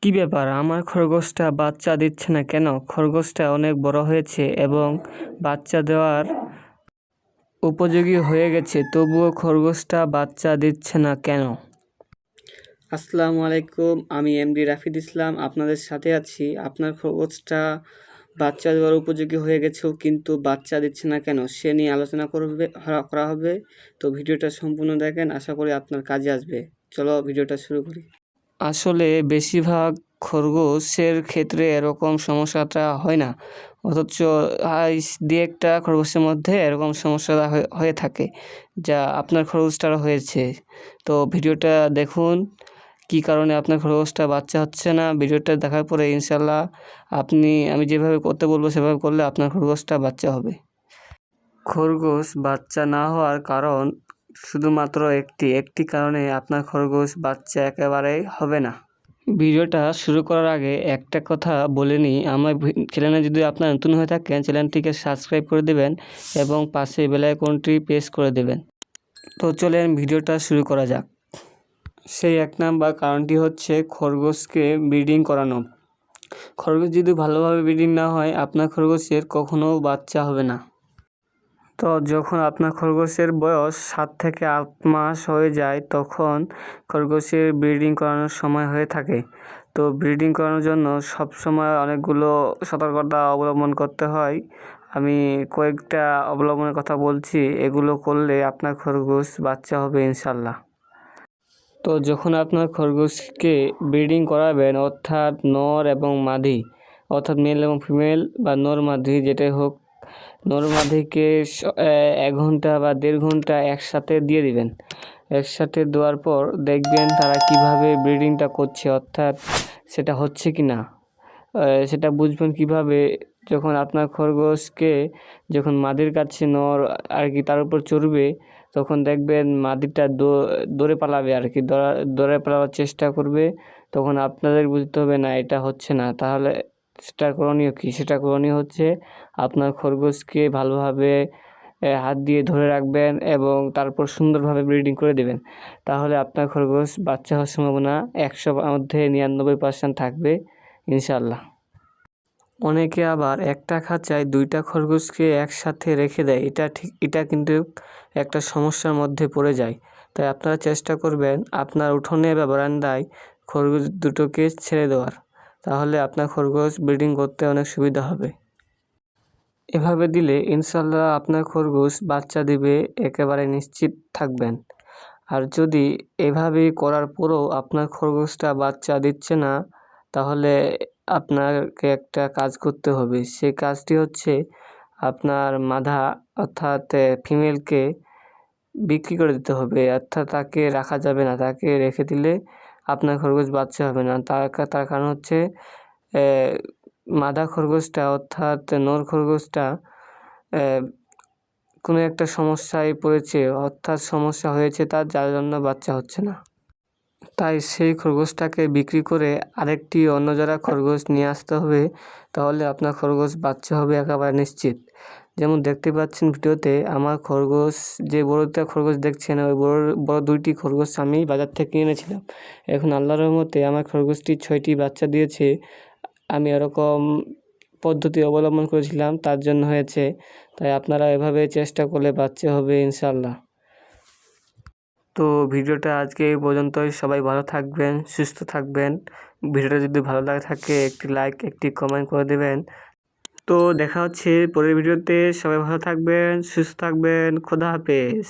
কি ব্যাপার, আমার খরগোশটা বাচ্চা দিচ্ছে না কেন? খরগোশটা অনেক বড় হয়েছে এবং বাচ্চা দেওয়ার উপযোগী হয়ে গেছে, তবুও খরগোশটা বাচ্চা দিচ্ছে না কেন? আসসালামু আলাইকুম, আমি এমডি রাফিদ ইসলাম আপনাদের সাথে আছি। আপনার খরগোশটা বাচ্চা দেওয়ার উপযোগী হয়ে গেছেও কিন্তু বাচ্চা দিচ্ছে না কেন, সে নিয়ে আলোচনা করা হবে। তো ভিডিওটা সম্পূর্ণ দেখেন, আশা করি আপনার কাজে আসবে। চলো ভিডিওটা শুরু করি। আসলে বেশিরভাগ খরগোশের ক্ষেত্রে এরকম সমস্যাটা হয় না, অথচ দু একটা খরগোশের মধ্যে এরকম সমস্যাটা হয়ে থাকে, যা আপনার খরগোশটার হয়েছে। তো ভিডিওটা দেখুন, কী কারণে আপনার খরগোশটা বাচ্চা হচ্ছে না। ভিডিওটা দেখার পরে ইনশাল্লাহ আমি যেভাবে করতে বলবো সেভাবে করলে আপনার খরগোশটা বাচ্চা হবে। খরগোশ বাচ্চা না হওয়ার কারণ শুধুমাত্র একটি কারণে আপনার খরগোশ বাচ্চা একেবারেই হবে না। ভিডিওটা শুরু করার আগে একটা কথা বলে নিই, আমার চ্যানেলে যদি আপনারা নতুন হয়ে থাকেন চ্যানেলটিকে সাবস্ক্রাইব করে দেবেন এবং পাশে বেল আইকনটি প্রেস করে দেবেন। তো চলেন ভিডিওটা শুরু করা যাক। সেই 1 নাম্বার কারণটি হচ্ছে খরগোশকে ব্রিডিং করানো। খরগোশ যদি ভালোভাবে ব্রিডিং না হয় আপনার খরগোশের কখনো বাচ্চা হবে না। তো যখন আপনার খরগোশের বয়স 7 থেকে 8 মাস হয়ে যায় তখন খরগোশের ব্রিডিং করানোর সময় হয়ে থাকে। তো ব্রিডিং করানোর জন্য সবসময় অনেকগুলো সতর্কতা অবলম্বন করতে হয়। আমি কয়েকটা অবলম্বনের কথা বলছি, এগুলো করলে আপনার খরগোশ বাচ্চা হবে ইনশাল্লাহ। তো যখন আপনার খরগোশকে ব্রিডিং করাবেন, অর্থাৎ নর এবং মাদি, অর্থাৎ মেল এবং ফিমেল বা নর মাদি যেটাই হোক, নর মাদিকে 1 ঘন্টা বা 1.5 ঘন্টা একসাথে দিয়ে দিবেন। একসাথে দেওয়ার পর দেখবেন তারা কিভাবে ব্রিডিংটা করছে, অর্থাৎ সেটা হচ্ছে কি না সেটা বুঝবেন কিভাবে। যখন আপনার খরগোশকে যখন মাদির কাছে নর আর কি তার উপর চড়বে, তখন দেখবেন মাদিটা দৌড়ে পালাবে আর কি, দৌড়ে পালাবার চেষ্টা করবে। তখন আপনাদের বুঝতে হবে না এটা হচ্ছে না, তাহলে সেটা করণীয় কী? সেটা করণীয় হচ্ছে আপনার খরগোশকে ভালোভাবে হাত দিয়ে ধরে রাখবেন এবং তারপর সুন্দরভাবে ব্রিডিং করে দেবেন। তাহলে আপনার খরগোশ বাচ্চা হওয়ার সম্ভাবনা 100 মধ্যে 99% থাকবে ইনশাল্লাহ। অনেকে আবার একটা খাঁচায় 2টা খরগোশকে একসাথে রেখে দেয়, এটা কিন্তু একটা সমস্যার মধ্যে পড়ে যায়। তাই আপনারা চেষ্টা করবেন আপনার উঠোনে বা বারান্দায় খরগোশ দুটোকে ছেড়ে দেওয়ার, তাহলে আপনার খরগোশ ব্রিডিং করতে অনেক সুবিধা হবে। এভাবে দিলে ইনশাল্লাহ আপনার খরগোশ বাচ্চা দিবে, একেবারে নিশ্চিত থাকবেন। আর যদি এভাবে করার পরও আপনার খরগোশটা বাচ্চা দিচ্ছে না, তাহলে আপনাকে একটা কাজ করতে হবে। সেই কাজটি হচ্ছে আপনার মাদা অর্থাৎ ফিমেলকে বিক্রি করে দিতে হবে, অর্থাৎ তাকে রাখা যাবে না। তাকে রেখে দিলে আপনার খরগোশ বাচ্চা হবে না। তার কারণ হচ্ছে মাদা খরগোশটা অর্থাৎ নর খরগোশটা কোনো একটা সমস্যায় পড়েছে, অর্থাৎ সমস্যা হয়েছে তার, যার জন্য বাচ্চা হচ্ছে না। তাই সেই খরগোশটাকে বিক্রি করে আরেকটি অন্য জারা খরগোশ নিয়ে আসতে হবে, তাহলে আপনার খরগোশ বাচ্চা হবে একেবারে নিশ্চিত। যেমন দেখতে পাচ্ছেন ভিডিওতে আমার খরগোশ, যে বড়টা খরগোশ দেখছেন ওই বড় 2টি খরগোশ আমি বাজার থেকে এনেছিলাম। এখন আল্লাহর রহমতে আমার খরগোশটি 6টি বাচ্চা দিয়েছে। আমি এরকম পদ্ধতি অবলম্বন করেছিলাম, তার জন্য হয়েছে। তাই আপনারা এভাবে চেষ্টা করলে বাচ্চা হবে ইনশাল্লাহ। তো ভিডিওটা আজকে এই পর্যন্তই। সবাই ভালো থাকবেন, সুস্থ থাকবেন। ভিডিওটা যদি ভালো লাগে থাকে একটি লাইক, একটি কমেন্ট করে দেবেন। তো দেখা হচ্ছে পরের ভিডিওতে। সবাই ভালো থাকবেন, সুস্থ থাকবেন। খোদা হাফেজ।